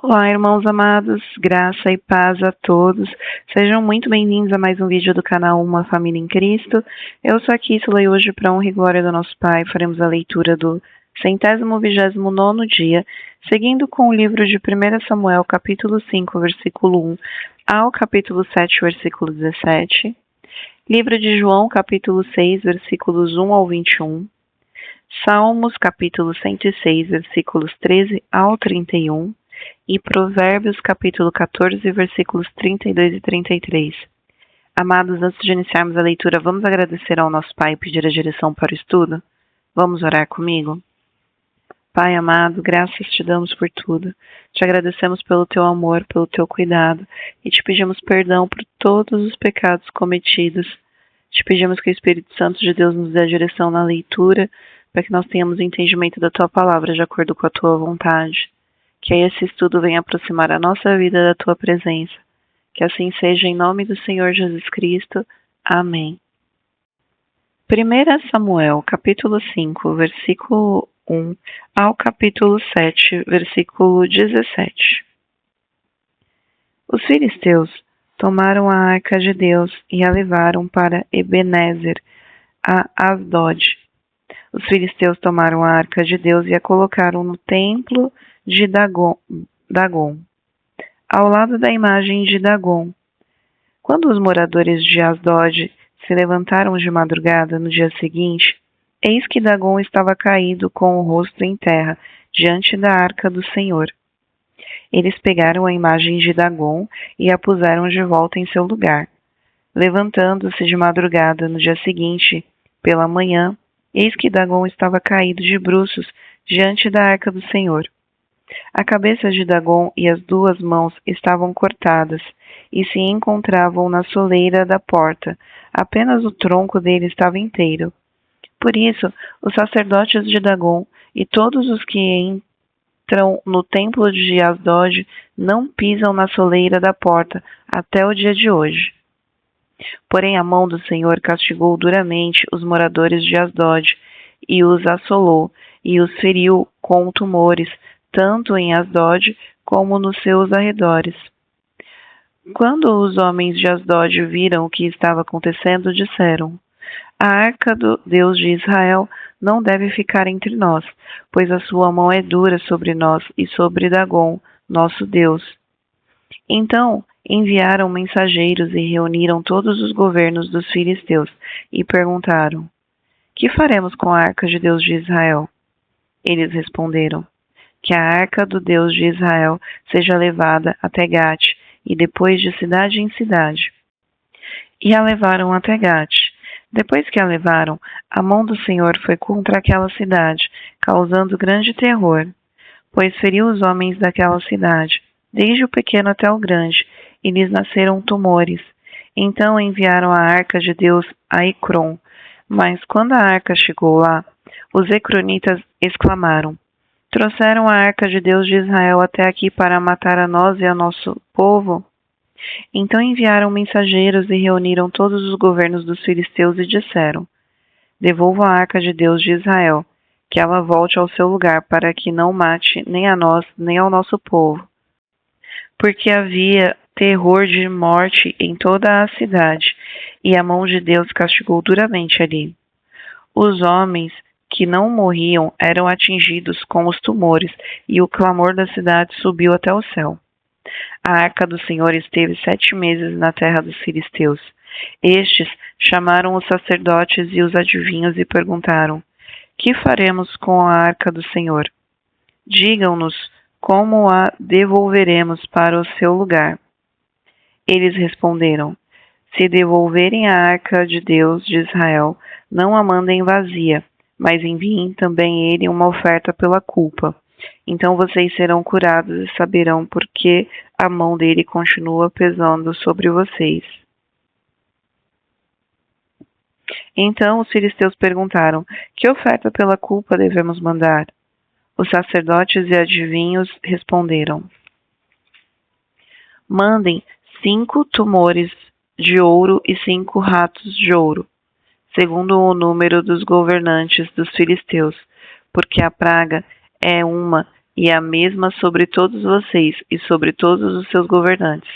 Olá, irmãos amados, graça e paz a todos. Sejam muito bem-vindos a mais um vídeo do canal Uma Família em Cristo. Eu sou a Kíssula e hoje, para honra e glória do nosso Pai, faremos a leitura do 129º dia, seguindo com o livro de 1 Samuel, capítulo 5, versículo 1, ao capítulo 7, versículo 17. Livro de João, capítulo 6, versículos 1 ao 21. Salmos, capítulo 106, versículos 13 ao 31. E Provérbios, capítulo 14, versículos 32 e 33. Amados, antes de iniciarmos a leitura, vamos agradecer ao nosso Pai e pedir a direção para o estudo? Vamos orar comigo? Pai amado, graças te damos por tudo. Te agradecemos pelo teu amor, pelo teu cuidado e te pedimos perdão por todos os pecados cometidos. Te pedimos que o Espírito Santo de Deus nos dê a direção na leitura, para que nós tenhamos entendimento da tua palavra de acordo com a tua vontade. Que esse estudo venha aproximar a nossa vida da tua presença. Que assim seja em nome do Senhor Jesus Cristo. Amém. 1 Samuel, capítulo 5, versículo 1 ao capítulo 7, versículo 17. Os filisteus tomaram a arca de Deus e a levaram para Ebenezer, a Asdod. Os filisteus tomaram a arca de Deus e a colocaram no templo de Dagon, ao lado da imagem de Dagon. Quando os moradores de Asdod se levantaram de madrugada no dia seguinte, eis que Dagon estava caído com o rosto em terra, diante da arca do Senhor. Eles pegaram a imagem de Dagon e a puseram de volta em seu lugar. Levantando-se de madrugada no dia seguinte, pela manhã, eis que Dagon estava caído de bruços diante da arca do Senhor. A cabeça de Dagon e as duas mãos estavam cortadas e se encontravam na soleira da porta. Apenas o tronco dele estava inteiro. Por isso, os sacerdotes de Dagon e todos os que entram no templo de Asdod não pisam na soleira da porta até o dia de hoje. Porém, a mão do Senhor castigou duramente os moradores de Asdod e os assolou e os feriu com tumores, tanto em Asdod como nos seus arredores. Quando os homens de Asdod viram o que estava acontecendo, disseram: a arca do Deus de Israel não deve ficar entre nós, pois a sua mão é dura sobre nós e sobre Dagon, nosso Deus. Então enviaram mensageiros e reuniram todos os governos dos filisteus e perguntaram: que faremos com a arca de Deus de Israel? Eles responderam: que a arca do Deus de Israel seja levada até Gate, e depois de cidade em cidade. E a levaram até Gate. Depois que a levaram, a mão do Senhor foi contra aquela cidade, causando grande terror, pois feriu os homens daquela cidade, desde o pequeno até o grande, e lhes nasceram tumores. Então enviaram a arca de Deus a Ecrom. Mas quando a arca chegou lá, os ecronitas exclamaram: trouxeram a arca de Deus de Israel até aqui para matar a nós e a nosso povo? Então enviaram mensageiros e reuniram todos os governos dos filisteus e disseram: devolvam a arca de Deus de Israel, que ela volte ao seu lugar, para que não mate nem a nós, nem ao nosso povo. Porque havia terror de morte em toda a cidade, e a mão de Deus castigou duramente ali. Os homens que não morriam eram atingidos com os tumores, e o clamor da cidade subiu até o céu. A arca do Senhor esteve 7 meses na terra dos filisteus. Estes chamaram os sacerdotes e os adivinhos e perguntaram: que faremos com a arca do Senhor? Digam-nos como a devolveremos para o seu lugar. Eles responderam: se devolverem a arca de Deus de Israel, não a mandem vazia, mas enviem também ele uma oferta pela culpa. Então vocês serão curados e saberão por que a mão dele continua pesando sobre vocês. Então os filisteus perguntaram: que oferta pela culpa devemos mandar? Os sacerdotes e adivinhos responderam: mandem 5 tumores de ouro e 5 ratos de ouro, segundo o número dos governantes dos filisteus, porque a praga é uma e a mesma sobre todos vocês e sobre todos os seus governantes.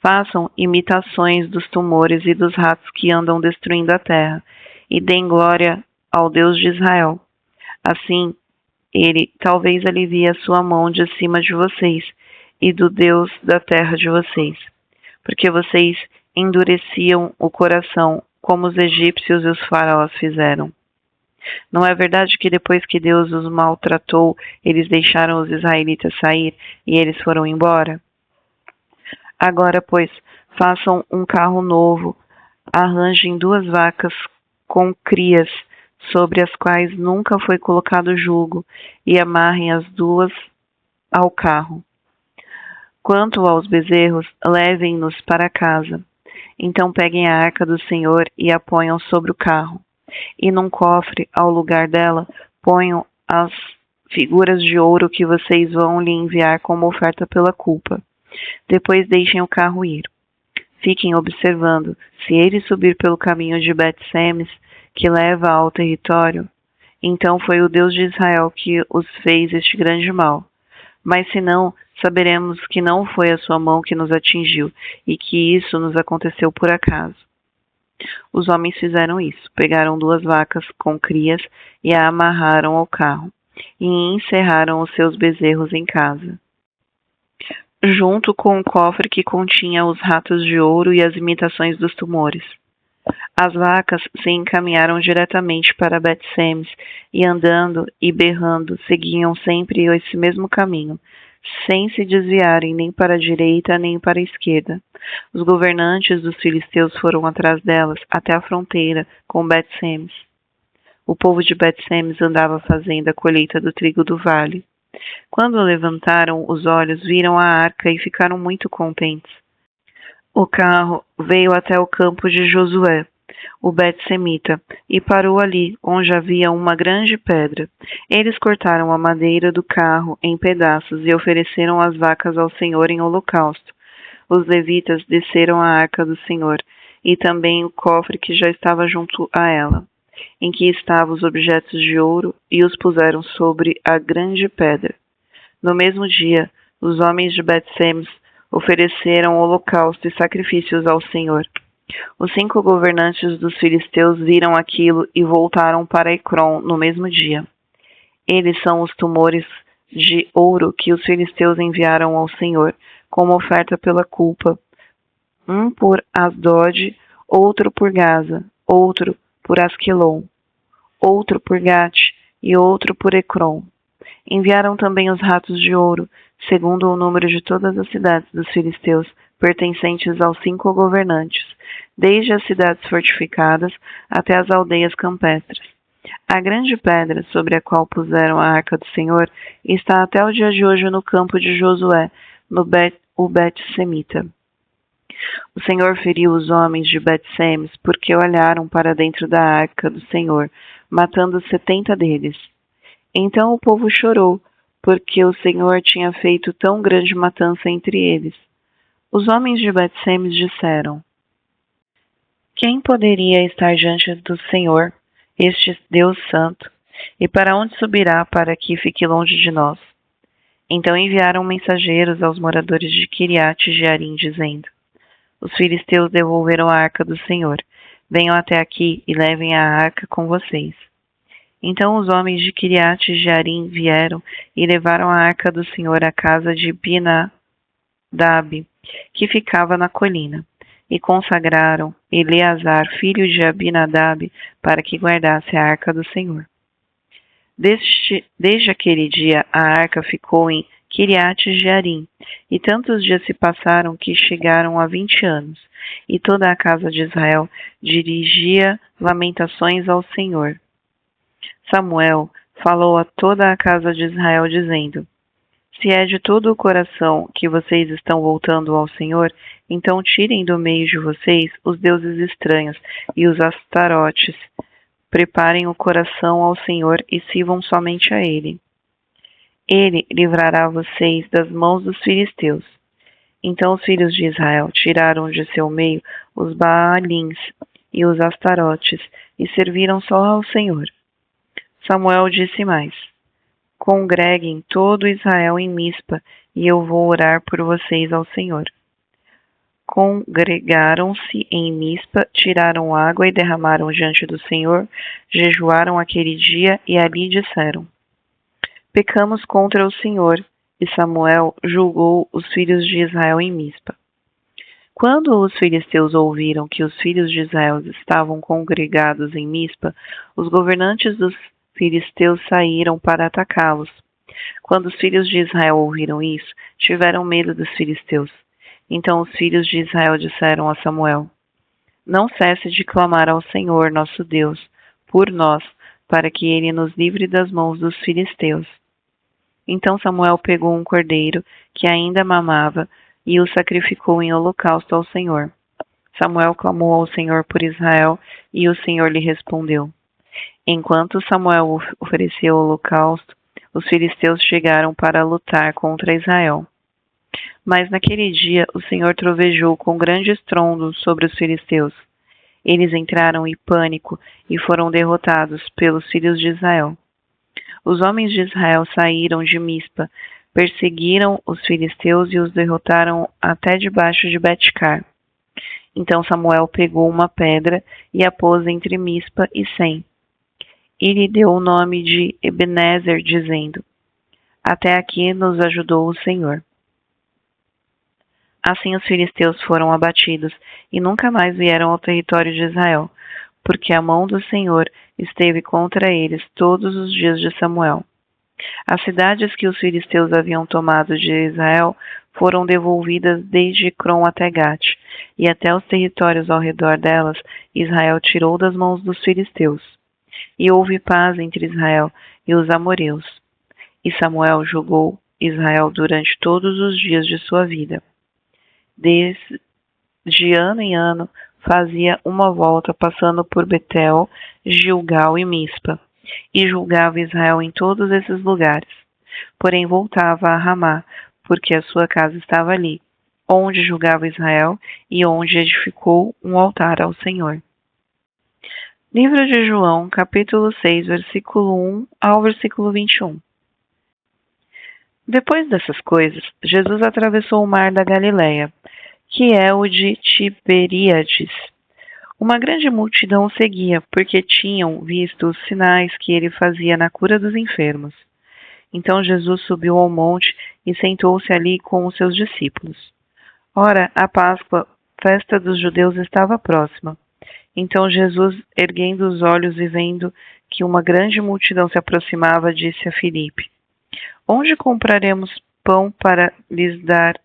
Façam imitações dos tumores e dos ratos que andam destruindo a terra, e deem glória ao Deus de Israel. Assim, ele talvez alivie a sua mão de cima de vocês e do Deus da terra de vocês, porque vocês endureciam o coração como os egípcios e os faraós fizeram. Não é verdade que depois que Deus os maltratou, eles deixaram os israelitas sair e eles foram embora? Agora, pois, façam um carro novo, arranjem 2 vacas com crias, sobre as quais nunca foi colocado jugo, e amarrem as 2 ao carro. Quanto aos bezerros, levem-nos para casa. Então peguem a arca do Senhor e a ponham sobre o carro. E num cofre, ao lugar dela, ponham as figuras de ouro que vocês vão lhe enviar como oferta pela culpa. Depois deixem o carro ir. Fiquem observando. Se ele subir pelo caminho de Bet-Semes, que leva ao território, então foi o Deus de Israel que os fez este grande mal. Mas se não, saberemos que não foi a sua mão que nos atingiu, e que isso nos aconteceu por acaso. Os homens fizeram isso, pegaram 2 vacas com crias e a amarraram ao carro, e encerraram os seus bezerros em casa, junto com o cofre que continha os ratos de ouro e as imitações dos tumores. As vacas se encaminharam diretamente para Bet-Semes e, andando e berrando, seguiam sempre esse mesmo caminho, sem se desviarem nem para a direita nem para a esquerda. Os governantes dos filisteus foram atrás delas até a fronteira com Bet-Semes. O povo de Bet-Semes andava fazendo a colheita do trigo do vale. Quando levantaram os olhos, viram a arca e ficaram muito contentes. O carro veio até o campo de Josué, o Bet-Semita, e parou ali, onde havia uma grande pedra. Eles cortaram a madeira do carro em pedaços e ofereceram as vacas ao Senhor em holocausto. Os levitas desceram a arca do Senhor, e também o cofre que já estava junto a ela, em que estavam os objetos de ouro, e os puseram sobre a grande pedra. No mesmo dia, os homens de Bet-Semes ofereceram holocausto e sacrifícios ao Senhor. Os 5 governantes dos filisteus viram aquilo e voltaram para Ecrom no mesmo dia. Eles são os tumores de ouro que os filisteus enviaram ao Senhor como oferta pela culpa, um por Asdod, outro por Gaza, outro por Asquelon, outro por Gate e outro por Ecrom. Enviaram também os ratos de ouro, segundo o número de todas as cidades dos filisteus, pertencentes aos 5 governantes, desde as cidades fortificadas até as aldeias campestres. A grande pedra sobre a qual puseram a arca do Senhor está até o dia de hoje no campo de Josué, no Bet-Semita. O Senhor feriu os homens de Bet-Semes porque olharam para dentro da arca do Senhor, matando 70 deles. Então o povo chorou, porque o Senhor tinha feito tão grande matança entre eles. Os homens de Bet-Semes disseram: quem poderia estar diante do Senhor, este Deus Santo, e para onde subirá para que fique longe de nós? Então enviaram mensageiros aos moradores de Quiriate-Jearim, dizendo: os filisteus devolveram a arca do Senhor. Venham até aqui e levem a arca com vocês. Então os homens de Quiriate-Jearim vieram e levaram a arca do Senhor à casa de Abinadab, que ficava na colina, e consagraram Eleazar, filho de Abinadab, para que guardasse a arca do Senhor. Desde aquele dia, a arca ficou em Quiriate-Jearim, e tantos dias se passaram que chegaram a 20 anos, e toda a casa de Israel dirigia lamentações ao Senhor. Samuel falou a toda a casa de Israel, dizendo: se é de todo o coração que vocês estão voltando ao Senhor, então tirem do meio de vocês os deuses estranhos e os astarotes. Preparem o coração ao Senhor e sirvam somente a Ele. Ele livrará vocês das mãos dos filisteus. Então os filhos de Israel tiraram de seu meio os Baalins e os astarotes e serviram só ao Senhor. Samuel disse mais: Congreguem todo Israel em Mispa, e eu vou orar por vocês ao Senhor. Congregaram-se em Mispa, tiraram água e derramaram diante do Senhor, jejuaram aquele dia e ali disseram: Pecamos contra o Senhor. E Samuel julgou os filhos de Israel em Mispa. Quando os filisteus ouviram que os filhos de Israel estavam congregados em Mispa, os governantes dos filisteus saíram para atacá-los. Quando os filhos de Israel ouviram isso, tiveram medo dos filisteus. Então os filhos de Israel disseram a Samuel: Não cesse de clamar ao Senhor, nosso Deus, por nós, para que ele nos livre das mãos dos filisteus. Então Samuel pegou um cordeiro que ainda mamava e o sacrificou em holocausto ao Senhor. Samuel clamou ao Senhor por Israel e o Senhor lhe respondeu. Enquanto Samuel oferecia o holocausto, os filisteus chegaram para lutar contra Israel. Mas naquele dia o Senhor trovejou com grande estrondo sobre os filisteus. Eles entraram em pânico e foram derrotados pelos filhos de Israel. Os homens de Israel saíram de Mispa, perseguiram os filisteus e os derrotaram até debaixo de Betcar. Então Samuel pegou uma pedra e a pôs entre Mispa e Sem. E lhe deu o nome de Ebenezer, dizendo: Até aqui nos ajudou o Senhor. Assim os filisteus foram abatidos e nunca mais vieram ao território de Israel, porque a mão do Senhor esteve contra eles todos os dias de Samuel. As cidades que os filisteus haviam tomado de Israel foram devolvidas desde Ecrom até Gate, e até os territórios ao redor delas Israel tirou das mãos dos filisteus. E houve paz entre Israel e os amoreus. E Samuel julgou Israel durante todos os dias de sua vida. De ano em ano fazia uma volta passando por Betel, Gilgal e Mispa, e julgava Israel em todos esses lugares. Porém voltava a Ramá, porque a sua casa estava ali, onde julgava Israel e onde edificou um altar ao Senhor. Livro de João, capítulo 6, versículo 1 ao versículo 21. Depois dessas coisas, Jesus atravessou o mar da Galileia, que é o de Tiberíades. Uma grande multidão o seguia, porque tinham visto os sinais que ele fazia na cura dos enfermos. Então Jesus subiu ao monte e sentou-se ali com os seus discípulos. Ora, a Páscoa, festa dos judeus, estava próxima. Então Jesus, erguendo os olhos e vendo que uma grande multidão se aproximava, disse a Filipe: Onde compraremos pão para lhes dar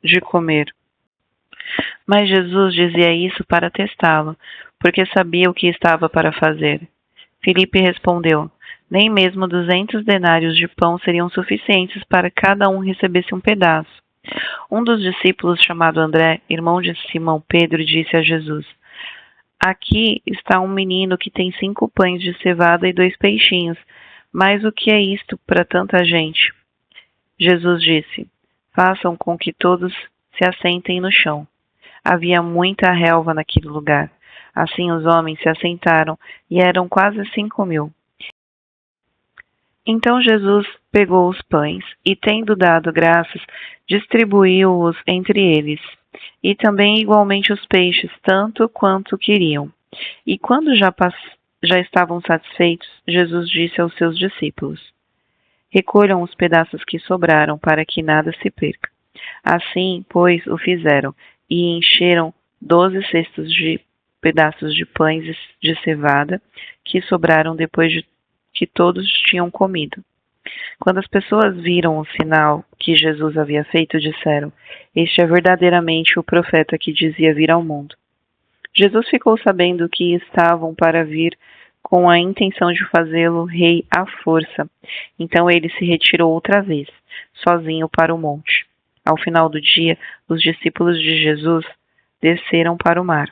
de comer? Mas Jesus dizia isso para testá-lo, porque sabia o que estava para fazer. Filipe respondeu: Nem mesmo 200 denários de pão seriam suficientes para que cada um recebesse um pedaço. Um dos discípulos, chamado André, irmão de Simão Pedro, disse a Jesus: Aqui está um menino que tem 5 pães de cevada e 2 peixinhos. Mas o que é isto para tanta gente? Jesus disse: Façam com que todos se assentem no chão. Havia muita relva naquele lugar. Assim os homens se assentaram e eram quase 5.000. Então Jesus pegou os pães e, tendo dado graças, distribuiu-os entre eles, e também igualmente os peixes, tanto quanto queriam. E quando já estavam satisfeitos, Jesus disse aos seus discípulos: Recolham os pedaços que sobraram, para que nada se perca. Assim, pois, o fizeram, e encheram 12 cestos de pedaços de pães de cevada, que sobraram depois de que todos tinham comido. Quando as pessoas viram o sinal que Jesus havia feito, disseram: Este é verdadeiramente o profeta que dizia vir ao mundo. Jesus ficou sabendo que estavam para vir com a intenção de fazê-lo rei à força. Então ele se retirou outra vez, sozinho para o monte. Ao final do dia, os discípulos de Jesus desceram para o mar,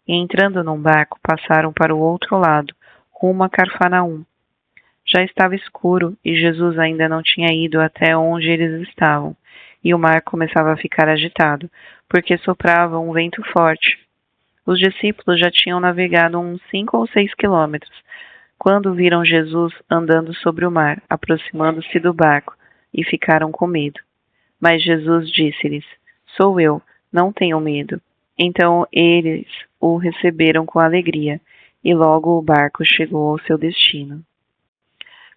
e entrando num barco, passaram para o outro lado, rumo a Cafarnaum. Já estava escuro e Jesus ainda não tinha ido até onde eles estavam, e o mar começava a ficar agitado, porque soprava um vento forte. Os discípulos já tinham navegado uns 5 ou 6 quilômetros, quando viram Jesus andando sobre o mar, aproximando-se do barco, e ficaram com medo. Mas Jesus disse-lhes: Sou eu, não tenham medo. Então eles o receberam com alegria, e logo o barco chegou ao seu destino.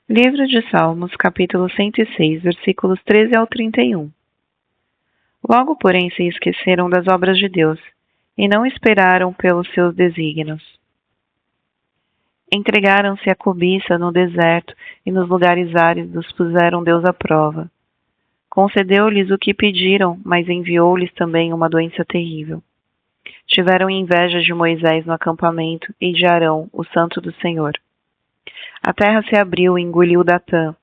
Livro de Salmos, capítulo 106, versículos 13 ao 31. Logo, porém, se esqueceram das obras de Deus, e não esperaram pelos seus desígnios. Entregaram-se à cobiça no deserto, e nos lugares áridos puseram Deus à prova. Concedeu-lhes o que pediram, mas enviou-lhes também uma doença terrível. Tiveram inveja de Moisés no acampamento e de Arão, o santo do Senhor. A terra se abriu e engoliu Datã,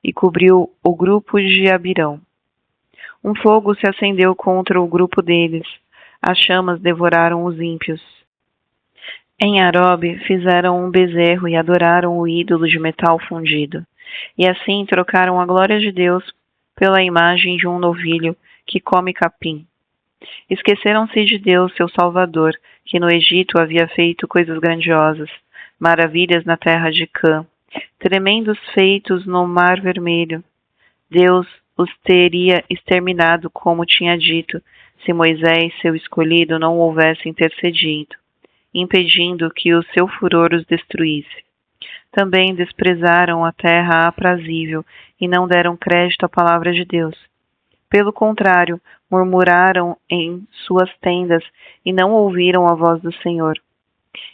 e cobriu o grupo de Abirão. Um fogo se acendeu contra o grupo deles, as chamas devoraram os ímpios. Em Arobe fizeram um bezerro e adoraram o ídolo de metal fundido, e assim trocaram a glória de Deus pela imagem de um novilho que come capim. Esqueceram-se de Deus, seu Salvador, que no Egito havia feito coisas grandiosas, maravilhas na terra de Cã, tremendos feitos no Mar Vermelho. Deus os teria exterminado, como tinha dito, se Moisés, seu escolhido, não houvesse intercedido, impedindo que o seu furor os destruísse. Também desprezaram a terra aprazível e não deram crédito à palavra de Deus. Pelo contrário, murmuraram em suas tendas e não ouviram a voz do Senhor.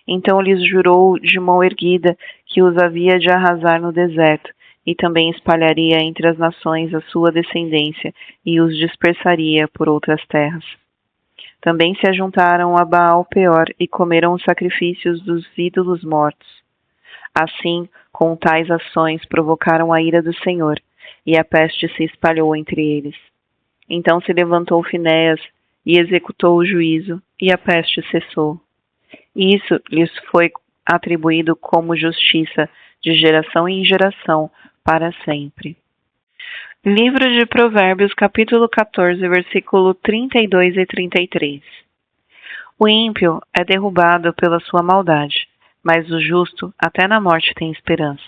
Então lhes jurou de mão erguida que os havia de arrasar no deserto, e também espalharia entre as nações a sua descendência e os dispersaria por outras terras. Também se ajuntaram a Baal-peor e comeram os sacrifícios dos ídolos mortos. Assim, com tais ações, provocaram a ira do Senhor, e a peste se espalhou entre eles. Então se levantou Finéias e executou o juízo, e a peste cessou. Isso lhes foi atribuído como justiça de geração em geração, para sempre. Livro de Provérbios, capítulo 14, versículo 32 e 33. O ímpio é derrubado pela sua maldade, mas o justo até na morte tem esperança.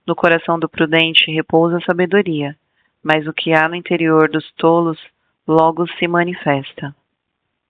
No coração do prudente repousa a sabedoria, mas o que há no interior dos tolos logo se manifesta.